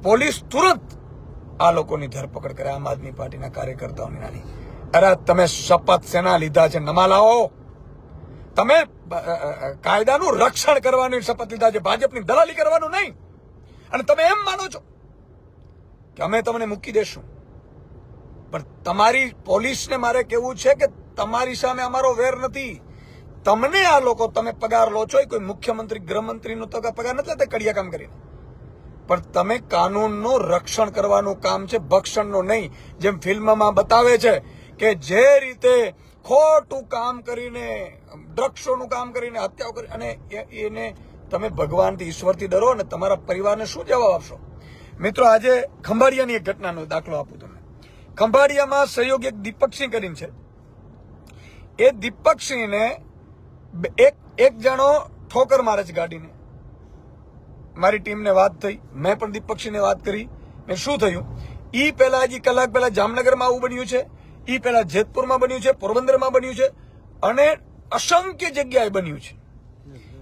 Police તુરંત આ લોકોની ધરપકડ કરે, આમ આદમી પાર્ટીના કાર્યકર્તાઓની નાની. અરે તમે શપથ શેના લીધા છે નમાલાઓ? તમે કાયદાનું રક્ષણ કરવાની શપથ લીધા છે, ભાજપની દલાલી કરવાનું નહીં. અને તમે એમ માનો છો કે અમે તમને મૂકી દેશું, પણ તમારી પોલીસને મારે કહેવું છે કે તમારી સામે અમારો વેર નથી. તમને આ લોકો, તમે પગાર લો છો, કોઈ મુખ્યમંત્રી ગૃહમંત્રીનો તો પગાર નથી લેતા કડિયા કામ કરીને, પણ તમે કાનૂનનું રક્ષણ કરવાનું કામ છે, ભક્ષણનું નહીં. જેમ ફિલ્મમાં બતાવે છે કે જે રીતે ખોટું કામ કરીને, ડ્રગ્સોનું કામ કરીને હત્યાઓ કરી, અને એને તમે ભગવાનથી, ઈશ્વરથી ડરો અને તમારા પરિવારને શું જવાબ આપશો? મિત્રો, આજે ખંભાળિયાની એક ઘટનાનો દાખલો આપું તમને. ખંભાળિયામાં સહયોગી એક દીપકસિંહ કરીને છે. એ દીપકસિંહને એક જણો ઠોકર મારે છે ગાડીને. મારી ટીમને વાત થઈ, મેં પણ દીપકસિંહને વાત કરી. મેં શું થયું, ઈ પહેલા હજી કલાક પહેલા જામનગરમાં આવું બન્યું છે, ઈ પહેલા જેતપુરમાં બન્યું છે, પોરબંદરમાં બન્યું છે, અને અસંખ્ય જગ્યાએ બન્યું છે.